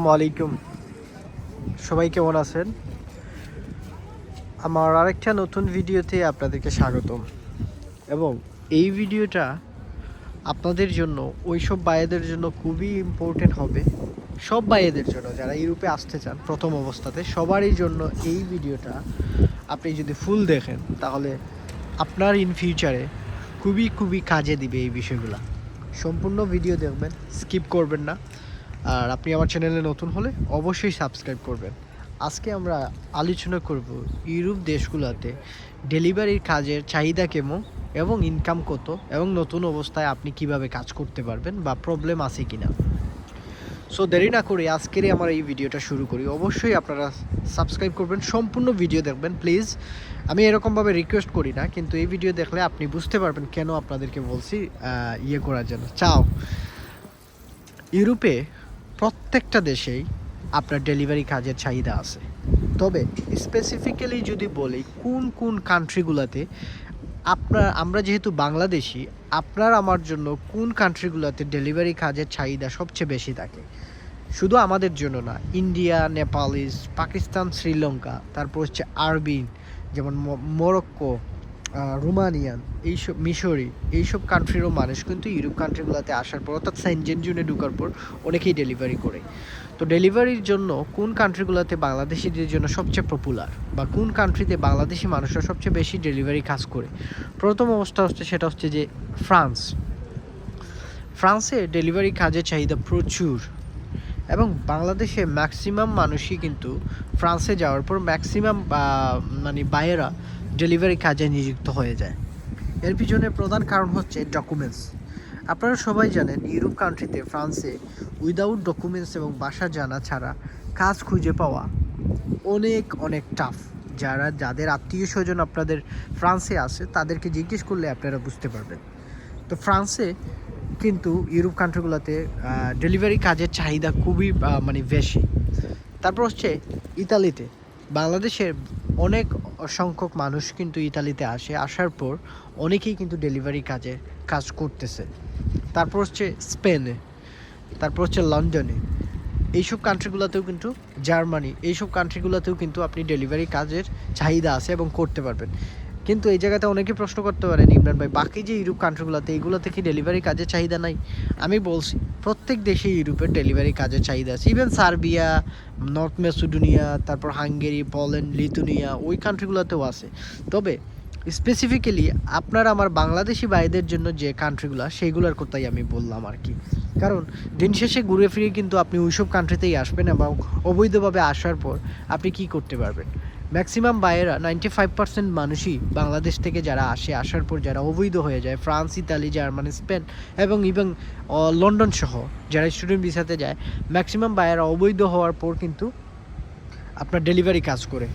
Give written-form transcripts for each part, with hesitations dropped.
আসসালামাইকুম, সবাই কেমন আছেন? আমার আরেকটা নতুন ভিডিওতে আপনাদেরকে স্বাগতম। এবং এই ভিডিওটা আপনাদের জন্য, ওইসব ভাইয়েদের জন্য খুবই ইম্পর্টেন্ট হবে। সব ভাইয়েদের জন্য যারা ইউরোপে আসতে চান প্রথম অবস্থাতে, সবারই জন্য এই ভিডিওটা আপনি যদি ফুল দেখেন তাহলে আপনার ইন ফিউচারে খুবই কাজে দিবে এই বিষয়গুলো। সম্পূর্ণ ভিডিও দেখবেন, স্কিপ করবেন না। আর আপনি আমার চ্যানেলে নতুন হলে অবশ্যই সাবস্ক্রাইব করবেন। আজকে আমরা আলোচনা করব ইউরোপ দেশগুলোতে ডেলিভারির কাজের চাহিদা কেমন এবং ইনকাম কত, এবং নতুন অবস্থায় আপনি কিভাবে কাজ করতে পারবেন বা প্রবলেম আছে কিনা। সো দেরি না করে আজকেরই আমার এই ভিডিওটা শুরু করি। অবশ্যই আপনারা সাবস্ক্রাইব করবেন, সম্পূর্ণ ভিডিও দেখবেন প্লিজ। আমি এরকমভাবে রিকোয়েস্ট করি না, কিন্তু এই ভিডিও দেখলে আপনি বুঝতে পারবেন কেন আপনাদেরকে বলছি করার জন্য। চাও ইউরোপে প্রত্যেকটা দেশেই আপনার ডেলিভারি কাজের চাহিদা আছে, তবে স্পেসিফিক্যালি যদি বলি কোন কোন কান্ট্রিগুলোতে আমরা যেহেতু বাংলাদেশি, আপনার আমার জন্য কোন কান্ট্রিগুলোতে ডেলিভারি কাজের চাহিদা সবচেয়ে বেশি থাকে। শুধু আমাদের জন্য না, ইন্ডিয়া, নেপালিস, পাকিস্তান, শ্রীলঙ্কা, তারপর হচ্ছে আরবিন, যেমন মরক্কো, রোমানিয়ান, এইসব মিশরি, এইসব কান্ট্রিরও মানুষ কিন্তু ইউরোপ কান্ট্রিগুলোতে আসার পর, অর্থাৎ সেনজেন জোনে ঢোকার পর অনেকেই ডেলিভারি করে। তো ডেলিভারির জন্য কোন কান্ট্রিগুলোতে বাংলাদেশিদের জন্য সবচেয়ে পপুলার, বা কোন কান্ট্রিতে বাংলাদেশি মানুষরা সবচেয়ে বেশি ডেলিভারি কাজ করে, প্রথম অবস্থা হচ্ছে সেটা হচ্ছে যে ফ্রান্সে ডেলিভারি কাজের চাহিদা প্রচুর। এবং বাংলাদেশে ম্যাক্সিমাম মানুষই কিন্তু ফ্রান্সে যাওয়ার পর ম্যাক্সিমাম বায়েরা ডেলিভারি কাজে নিযুক্ত হয়ে যায়। এর পিছনে প্রধান কারণ হচ্ছে ডকুমেন্টস। আপনারা সবাই জানেন ইউরোপ কান্ট্রিতে, ফ্রান্সে উইদাউট ডকুমেন্টস এবং বাসা জানা ছাড়া কাজ খুঁজে পাওয়া অনেক টাফ। যাদের আত্মীয় স্বজন আপনাদের ফ্রান্সে আছে তাদেরকে জিজ্ঞেস করলে আপনারা বুঝতে পারবেন। তো ফ্রান্সে কিন্তু ইউরোপ কান্ট্রিগুলোতে ডেলিভারি কাজের চাহিদা খুবই বেশি। তারপর হচ্ছে ইতালিতে, বাংলাদেশের অনেক সংখ্যক মানুষ কিন্তু ইতালিতে আসার পর অনেকেই কিন্তু ডেলিভারি কাজ করতেছে। তারপর হচ্ছে স্পেনে, তারপর হচ্ছে লন্ডনে, এইসব কান্ট্রিগুলোতেও কিন্তু, জার্মানি, এইসব কান্ট্রিগুলোতেও কিন্তু আপনি ডেলিভারি কাজের চাহিদা আছে এবং করতে পারবেন। কিন্তু এই জায়গাতে অনেকে প্রশ্ন করতে পারেন, ইমরান ভাই বাকি যে ইউরোপ কান্ট্রিগুলোতে, এইগুলোতে কি ডেলিভারি কাজের চাহিদা নাই? আমি বলছি প্রত্যেক দেশে ইউরোপের ডেলিভারি কাজের চাহিদা আছে। ইভেন সার্বিয়া, নর্থ মেসিডোনিয়া, তারপর হাঙ্গেরি, পোল্যান্ড, লিথুনিয়া, ওই কান্ট্রিগুলোতেও আছে। তবে স্পেসিফিক্যালি আপনার আমার বাংলাদেশি ভাইদের জন্য যে কান্ট্রিগুলো, সেইগুলোর কথাই আমি বললাম আর কি। কারণ দিন শেষে ঘুরে ফিরে কিন্তু আপনি ওইসব কান্ট্রিতেই আসবেন, এবং অবৈধভাবে আসার পর আপনি কি করতে পারবেন। ম্যাক্সিমাম বায়েরা 95% মানুষই বাংলাদেশ থেকে যারা আসার পর যারা অবৈধ হয়ে যায়, ফ্রান্স, ইতালি, জার্মানি, স্পেন এবং লন্ডন সহ যারা স্টুডেন্ট ভিসাতে যায়, ম্যাক্সিমাম বায়েরা অবৈধ হওয়ার পর কিন্তু আপনার ডেলিভারি কাজ করে।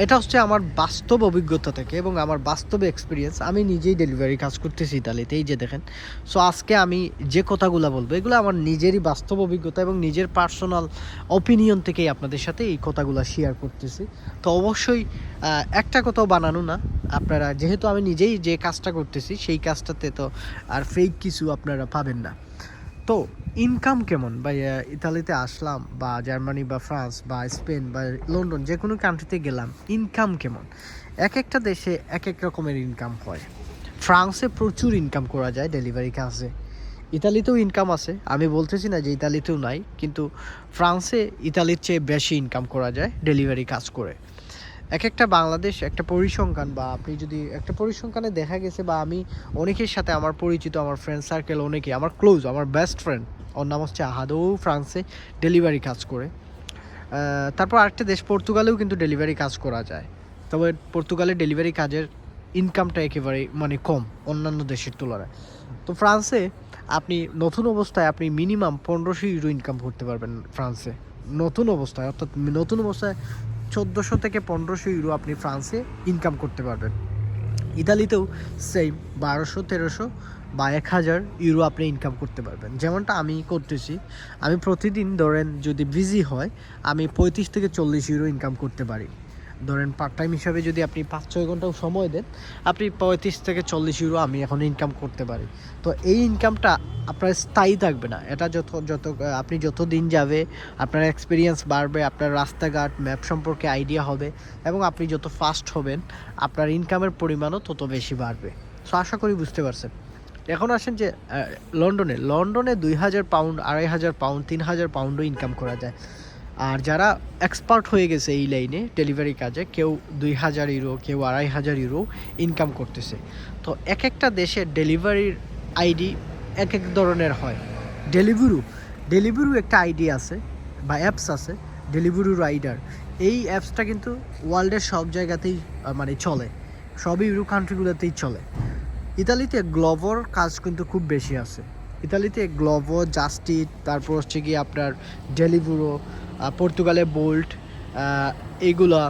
এটা হচ্ছে আমার বাস্তব অভিজ্ঞতা থেকে এবং আমার বাস্তব এক্সপিরিয়েন্স। আমি নিজেই ডেলিভারি কাজ করতেছি ইতালিতে, এই যে দেখেন। সো আজকে আমি যে কথাগুলো বলবো, এগুলো আমার নিজেরই বাস্তব অভিজ্ঞতা এবং নিজের পার্সোনাল অপিনিয়ন থেকেই আপনাদের সাথে এই কথাগুলো শেয়ার করতেছি। তো অবশ্যই একটা কথাও বানানো না আপনারা, যেহেতু আমি নিজেই যে কাজটা করতেছি সেই কাজটাতে তো আর ফেক কিছু আপনারা পাবেন না। তো ইনকাম কেমন, বা ইতালিতে আসলাম, বা জার্মানি, বা ফ্রান্স, বা স্পেন, বা লন্ডন, যে কোনো কান্ট্রিতে গেলাম, ইনকাম কেমন? এক একটা দেশে এক এক রকমের ইনকাম হয়। ফ্রান্সে প্রচুর ইনকাম করা যায় ডেলিভারি কাজে। ইতালিতেও ইনকাম আছে, আমি বলতেছি না যে ইতালিতেও নাই, কিন্তু ফ্রান্সে ইতালির চেয়ে বেশি ইনকাম করা যায় ডেলিভারি কাজ করে। এক একটা বাংলাদেশ একটা পরিসংখ্যান, বা আপনি যদি একটা পরিসংখ্যানে দেখা গেছে, বা আমি অনেকের সাথে আমার পরিচিত, আমার ফ্রেন্ড সার্কেল, অনেকে আমার ক্লোজ, আমার বেস্ট ফ্রেন্ড, ওর নাম হচ্ছে আহাদও, ফ্রান্সে ডেলিভারি কাজ করে। তারপর আরেকটা দেশ পর্তুগালেও কিন্তু ডেলিভারি কাজ করা যায়, তবে পর্তুগালের ডেলিভারি কাজের ইনকামটা একেবারে কম অন্যান্য দেশের তুলনায়। তো ফ্রান্সে আপনি নতুন অবস্থায় আপনি মিনিমাম 1500 ইউরো ইনকাম করতে পারবেন ফ্রান্সে, নতুন অবস্থায়, অর্থাৎ নতুন অবস্থায় 1400 থেকে 1500 ইউরো আপনি ফ্রান্সে ইনকাম করতে পারবেন। ইতালিতেও সেম 1200, 1300 বা 1000 ইউরো আপনি ইনকাম করতে পারবেন, যেমনটা আমি করতেছি। আমি প্রতিদিন ধরেন যদি বিজি হয়, আমি 35 থেকে 40 ইউরো ইনকাম করতে পারি। ধরেন পার্ট টাইম হিসাবে যদি আপনি 5-6 ঘন্টাও সময় দেন, আপনি 35 থেকে 40 ইউরো আমি এখন ইনকাম করতে পারি। তো এই ইনকামটা আপনার স্থায়ী থাকবে না। এটা আপনি যত দিন যাবে আপনার এক্সপিরিয়েন্স বাড়বে, আপনার রাস্তাঘাট ম্যাপ সম্পর্কে আইডিয়া হবে, এবং আপনি যত ফাস্ট হবেন আপনার ইনকামের পরিমাণও তত বেশি বাড়বে। সো আশা করি বুঝতে পারছেন। এখন আসেন যে লন্ডনে 2000 পাউন্ড, 2500 পাউন্ড, 3000 পাউন্ডও ইনকাম করা যায়। আর যারা এক্সপার্ট হয়ে গেছে এই লাইনে ডেলিভারি কাজে, কেউ 2000 ইউরো, কেউ 2500 ইউরো ইনকাম করতেছে। তো এক একটা দেশের ডেলিভারির আইডি এক এক ধরনের হয়। ডেলিভারু একটা আইডি আছে বা অ্যাপস আছে, ডেলিভারু রাইডার। এই অ্যাপসটা কিন্তু ওয়ার্ল্ডের সব জায়গাতেই মানে চলে, সব ইউরো কান্ট্রিগুলোতেই চলে। ইতালিতে গ্লোভোর কাজ কিন্তু খুব বেশি আছে। ইতালিতে গ্লোভো, জাস্টিট, তারপর হচ্ছে গিয়ে আপনার ডেলিভারো, পর্তুগালে বোল্ট, এইগুলা,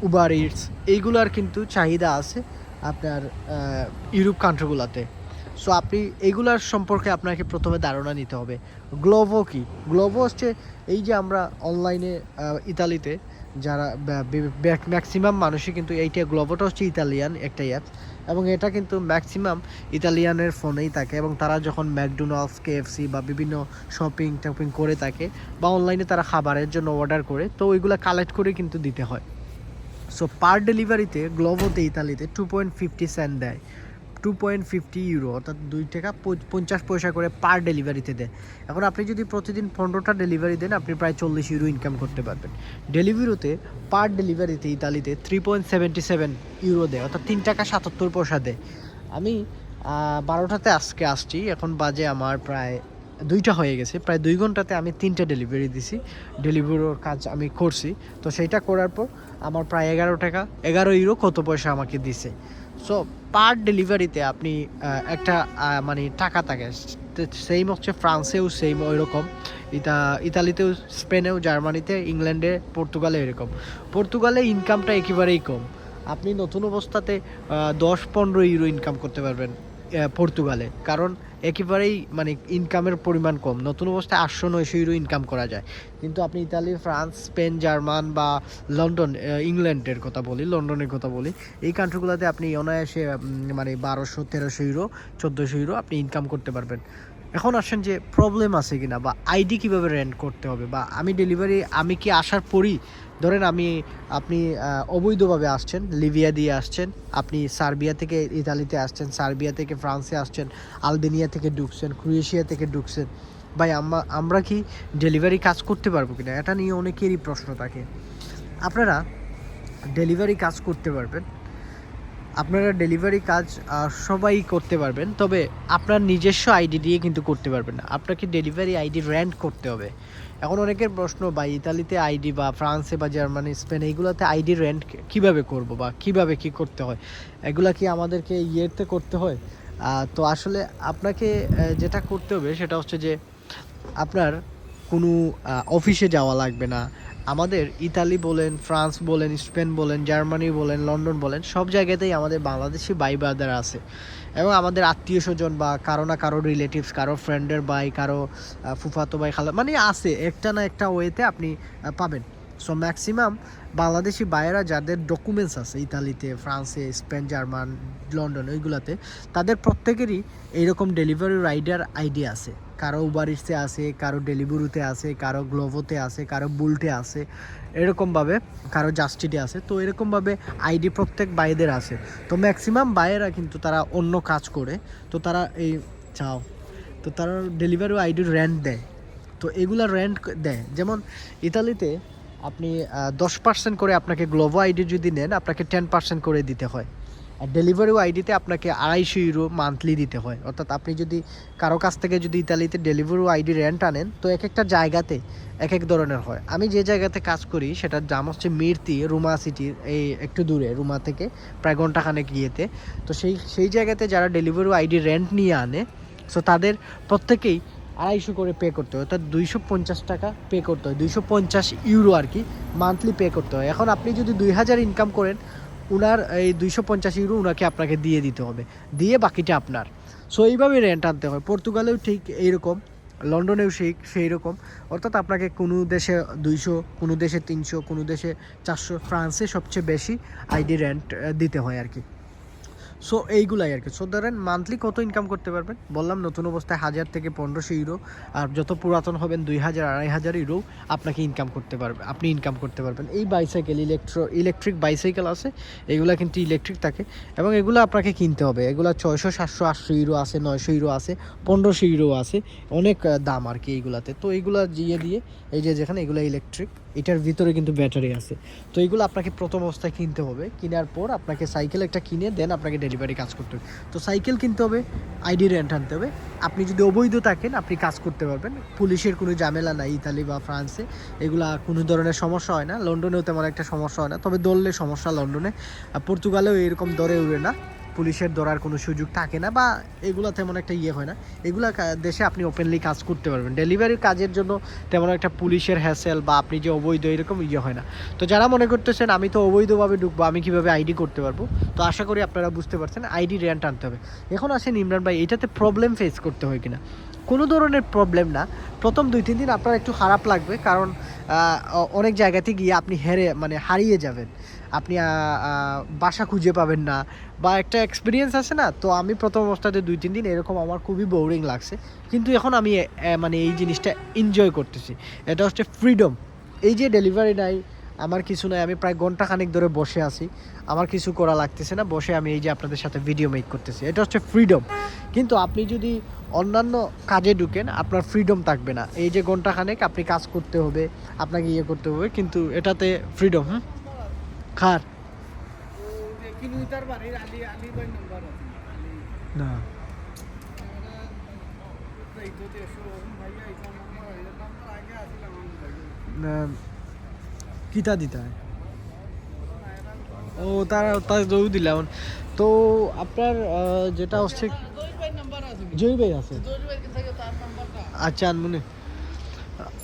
উবার ইটস, এইগুলার কিন্তু চাহিদা আছে আপনার ইউরোপ কান্ট্রিগুলোতে। সো আপনি এইগুলার সম্পর্কে আপনাকে প্রথমে ধারণা নিতে হবে। গ্লোভো কি? গ্লোভো হচ্ছে এই যে আমরা অনলাইনে ইতালিতে যারা ম্যাক্সিমাম মানুষই কিন্তু এইটা, গ্লোভোটা হচ্ছে ইতালিয়ান একটা অ্যাপস, এবং এটা কিন্তু ম্যাক্সিমাম ইতালিয়ানের ফোনেই থাকে, এবং তারা যখন ম্যাকডোনাল্ডস, কেএফসি বা বিভিন্ন শপিং টপিং করে থাকে, বা অনলাইনে তারা খাবারের জন্য অর্ডার করে, তো ওইগুলো কালেক্ট করে কিন্তু দিতে হয়। সো পার ডেলিভারিতে গ্লোভোতে ইতালিতে 2.50 সেন্ট দেয়, 2.50 ইউরো, অর্থাৎ 2 টাকা 50 পয়সা করে পার ডেলিভারিতে দেয়। এখন আপনি যদি প্রতিদিন 15টা ডেলিভারি দেন, আপনি প্রায় 40 ইউরো ইনকাম করতে পারবেন। ডেলিভারিতে পার ডেলিভারিতে ইতালিতে 3.77 ইউরো দেয়, অর্থাৎ 3 টাকা 77 পয়সা দেয়। আমি 12টাতে আজকে আসছি, এখন বাজে আমার প্রায় 2টা হয়ে গেছে। প্রায় 2 ঘন্টাতে আমি 3টে ডেলিভারি দিছি, ডেলিভারির কাজ আমি করছি। তো সেইটা করার পর আমার প্রায় 11 ইউরো কত পয়সা আমাকে দিছে। সো পার ডেলিভারিতে আপনি একটা মানে টাকা থাকে। সেম হচ্ছে ফ্রান্সেও সেম ওই রকম, ইতালিতেও, স্পেনেও, জার্মানিতে, ইংল্যান্ডে, পর্তুগালে এরকম। পর্তুগালে ইনকামটা একেবারেই কম। আপনি নতুন অবস্থাতে 10-15 ইউরো ইনকাম করতে পারবেন পর্তুগালে, কারণ একেবারেই মানে ইনকামের পরিমাণ কম। নতুন অবস্থায় 800-900 ইউরো ইনকাম করা যায়। কিন্তু আপনি ইতালি, ফ্রান্স, স্পেন, জার্মান বা লন্ডন, ইংল্যান্ডের কথা বলি, লন্ডনের কথা বলি, এই কান্ট্রিগুলোতে আপনি অনায়াসে মানে 1200-1300 ইউরো, 1400 ইউরো আপনি ইনকাম করতে পারবেন। এখন আসেন যে প্রবলেম আছে কিনা, বা আইডি কীভাবে রেন্ট করতে হবে, বা আমি কি আসার পরই, ধরেন আপনি অবৈধভাবে আসছেন, লিবিয়া দিয়ে আসছেন, আপনি সার্বিয়া থেকে ইতালিতে আসছেন, সার্বিয়া থেকে ফ্রান্সে আসছেন, আলবেনিয়া থেকে ঢুকছেন, ক্রোয়েশিয়া থেকে ঢুকছেন, ভাই আমরা কি ডেলিভারি কাজ করতে পারবো কিনা, এটা নিয়ে অনেকেরই প্রশ্ন থাকে। আপনারা ডেলিভারি কাজ করতে পারবেন, আপনারা ডেলিভারি কাজ সবাই করতে পারবেন, তবে আপনার নিজস্ব আইডি দিয়ে কিন্তু করতে পারবেন না। আপনাকে ডেলিভারি আইডি রেন্ট করতে হবে। এখন অনেকের প্রশ্ন, বা ইতালিতে আইডি, বা ফ্রান্সে বা জার্মানি, স্পেন, এইগুলোতে আইডি রেন্ট কীভাবে করব, বা কিভাবে কি করতে হয়, এগুলা কি আমাদেরকে ইয়েতে করতে হয়? তো আসলে আপনাকে যেটা করতে হবে সেটা হচ্ছে যে আপনার কোনো অফিসে যাওয়া লাগবে না। আমাদের ইতালি বলেন, ফ্রান্স বলেন, স্পেন বলেন, জার্মানি বলেন, লন্ডন বলেন, সব জায়গাতেই আমাদের বাংলাদেশি ভাই ব্রাদার আছে, এবং আমাদের আত্মীয় স্বজন বা কারো না কারো রিলেটিভস, কারো ফ্রেন্ডের ভাই, কারো ফুফাতো ভাই, খালা, মানে আছে, একটা না একটা ওয়েতে আপনি পাবেন। সো ম্যাক্সিমাম বাংলাদেশি ভাইয়েরা যাদের ডকুমেন্টস আছে ইতালিতে, ফ্রান্সে, স্পেন, জার্মান, লন্ডন, ওইগুলোতে, তাদের প্রত্যেকেরই এইরকম ডেলিভারি রাইডার আইডি আছে। কারো উবার ইটসে আছে, কারো ডেলিভারিতে আছে, কারো গ্লোভোতে আছে, কারো বুলটে আছে, এরকমভাবে কারো জাস্টিটে আছে। তো এরকমভাবে আইডি প্রত্যেক ভাইদের আছে। তো ম্যাক্সিমাম ভাইয়েরা কিন্তু তারা অন্য কাজ করে, তো তারা তো তারা ডেলিভারি আইডির রেন্ট দেয়। তো এগুলা রেন্ট দেয়, যেমন ইতালিতে আপনি 10% করে আপনাকে গ্লোভো আইডি যদি নেন, আপনাকে 10% করে দিতে হয়। আর ডেলিভারি আইডিতে আপনাকে 250 ইউরো মান্থলি দিতে হয়। অর্থাৎ আপনি যদি কারো কাছ থেকে যদি ইতালিতে ডেলিভারি আইডি রেন্ট আনেন, তো এক একটা জায়গাতে এক এক ধরনের হয়। আমি যে জায়গাতে কাজ করি সেটার দাম হচ্ছে মির্তি, রুমা সিটির এই একটু দূরে, রুমা থেকে প্রায় ঘন্টাখানেক গিয়েতে। তো সেই জায়গাতে যারা ডেলিভারি আইডি রেন্ট নিয়ে আনে, সো তাদের প্রত্যেকেই 250 করে পে করতে হয়, অর্থাৎ 250 টাকা পে করতে হয়, 250 ইউরো আর কি মান্থলি পে করতে হয়। এখন আপনি যদি 2000 ইনকাম করেন, উনার এই 250 ইউরো উনাকে আপনাকে দিয়ে দিতে হবে, দিয়ে বাকিটা আপনার। সো এইভাবে রেন্ট আনতে হয়। পর্তুগালেও ঠিক এইরকম, লন্ডনেও সেই রকম, অর্থাৎ আপনাকে কোনো দেশে 200, কোনো দেশে 300, কোনো দেশে 400, ফ্রান্সে সবচেয়ে বেশি আইডি রেন্ট দিতে হয় আর কি। সো এইগুলাই আর কি। সো ধরেন মান্থলি কত ইনকাম করতে পারবেন বললাম, নতুন অবস্থায় 1000 থেকে 1500 ইউরো, আর যত পুরাতন হবেন 2000 2500 ইউরো আপনাকে ইনকাম করতে পারবে, আপনি ইনকাম করতে পারবেন। এই বাইসাইকেল ইলেকট্রিক বাইসাইকেল আছে, এগুলো কিন্তু ইলেকট্রিক থাকে এবং এগুলো আপনাকে কিনতে হবে। এগুলো 600 700 800 ইউরো আছে, 900 ইউরো আছে, 1500 ইউরো আছে, অনেক দাম আর কি এইগুলাতে। তো এইগুলো দিয়ে এই যে যেখানে এগুলো ইলেকট্রিক, এটার ভিতরে কিন্তু ব্যাটারি আছে। তো এইগুলো আপনাকে প্রথম অবস্থায় কিনতে হবে, কেনার পর আপনাকে সাইকেল একটা কিনে দেন আপনাকে ডেলিভারি কাজ করতে হবে। তো সাইকেল কিনতে হবে, আইডি রেন্ট আনতে হবে। আপনি যদি অবৈধ থাকেন আপনি কাজ করতে পারবেন, পুলিশের কোনো ঝামেলা নাই ইতালি বা ফ্রান্সে, এগুলা কোনো ধরনের সমস্যা হয় না। লন্ডনেও তেমন একটা সমস্যা হয় না, তবে দৌড়লে সমস্যা লন্ডনে। পর্তুগালেও এরকম দরে উড়ে না, পুলিশের ধরার কোনো সুযোগ থাকে না, বা এগুলো তেমন একটা হয় না। এগুলা দেশে আপনি ওপেনলি কাজ করতে পারবেন। ডেলিভারি কাজের জন্য তেমন একটা পুলিশের হ্যাসেল বা আপনি যে অবৈধ এরকম হয় না। তো যারা মনে করতেছেন আমি তো অবৈধভাবে ঢুকবো, আমি কিভাবে আইডি করতে পারবো, তো আশা করি আপনারা বুঝতে পারছেন আইডি রেন্ট আনতে হবে। এখন আসেন ইমরান ভাই, এটাতে প্রবলেম ফেস করতে হয় কিনা। কোনো ধরনের প্রবলেম না। প্রথম 2-3 দিন আপনার একটু খারাপ লাগবে, কারণ অনেক জায়গাতে গিয়ে আপনি হারিয়ে যাবেন, আপনি বাসা খুঁজে পাবেন না, বা একটা এক্সপিরিয়েন্স আছে না। তো আমি প্রথম অবস্থাতে 2-3 দিন এরকম আমার খুবই বোরিং লাগছে, কিন্তু এখন আমি মানে এই জিনিসটা এনজয় করতেছি। এটা হচ্ছে ফ্রিডম। এই যে ডেলিভারি নাই, আমার কিছু নাই, আমি প্রায় ঘন্টাখানেক ধরে বসে আছি, আমার কিছু করা লাগতেছে না, বসে আমি এই যে আপনাদের সাথে ভিডিও মেক করতেছি, এটা হচ্ছে ফ্রিডম। কিন্তু আপনি যদি অন্যান্য কাজে ঢুকেন আপনার ফ্রিডম থাকবে না। এই যে ঘন্টাখানেক আপনি কাজ করতে হবে, আপনাকে করতে হবে, কিন্তু এটাতে ফ্রিডম খার না কিতা দিতে হয়। ও তারা তার দৌড় দিলাম। তো আপনার যেটা হচ্ছে জয় ভাই আছে, আচ্ছা আনমনে।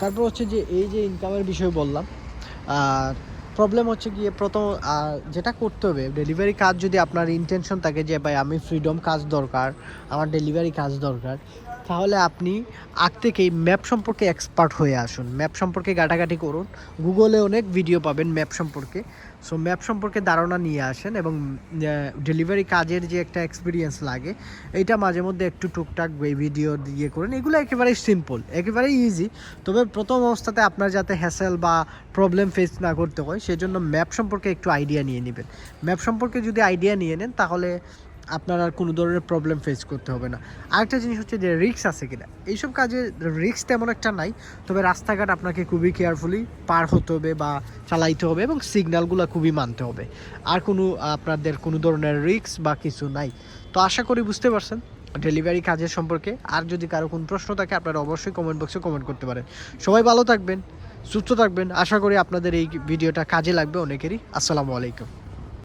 তারপর হচ্ছে যে এই যে ইনকামের বিষয় বললাম, আর প্রবলেম হচ্ছে গিয়ে প্রথম যেটা করতে হবে, ডেলিভারি কাজ যদি আপনার ইন্টেনশন থাকে যে ভাই আমি ফ্রিডম কাজ দরকার, আমার ডেলিভারি কাজ দরকার, তাহলে আপনি আগ থেকেই ম্যাপ সম্পর্কে এক্সপার্ট হয়ে আসুন, ম্যাপ সম্পর্কে ঘাটাঘাটি করুন, গুগলে অনেক ভিডিও পাবেন ম্যাপ সম্পর্কে। সো ম্যাপ সম্পর্কে ধারণা নিয়ে আসেন, এবং ডেলিভারি কাজের যে একটা এক্সপিরিয়েন্স লাগে এইটা মাঝে মধ্যে একটু টুকটাক ভিডিও দিয়ে করেন। এগুলো একেবারেই সিম্পল, একেবারেই ইজি। তবে প্রথম অবস্থাতে আপনার যাতে হ্যাসেল বা প্রবলেম ফেস না করতে হয় সেজন্য ম্যাপ সম্পর্কে একটু আইডিয়া নিয়ে নেবেন। ম্যাপ সম্পর্কে যদি আইডিয়া নিয়ে নেন তাহলে আপনার আর কোনো ধরনের প্রবলেম ফেস করতে হবে না। আরেকটা জিনিস হচ্ছে যে রিস্ক আছে কিনা, এইসব কাজে রিস্ক তেমন একটা নাই, তবে রাস্তাঘাট আপনাকে খুবই কেয়ারফুলি পার হতে হবে বা চালাইতে হবে, এবং সিগন্যালগুলো খুবই মানতে হবে। আর কোনো আপনাদের কোনো ধরনের রিস্ক বা কিছু নাই। তো আশা করি বুঝতে পারছেন ডেলিভারি কাজের সম্পর্কে। আর যদি কারো কোনো প্রশ্ন থাকে আপনারা অবশ্যই কমেন্ট বক্সে কমেন্ট করতে পারেন। সবাই ভালো থাকবেন, সুস্থ থাকবেন। আশা করি আপনাদের এই ভিডিওটা কাজে লাগবে অনেকেরই। আসসালামু আলাইকুম।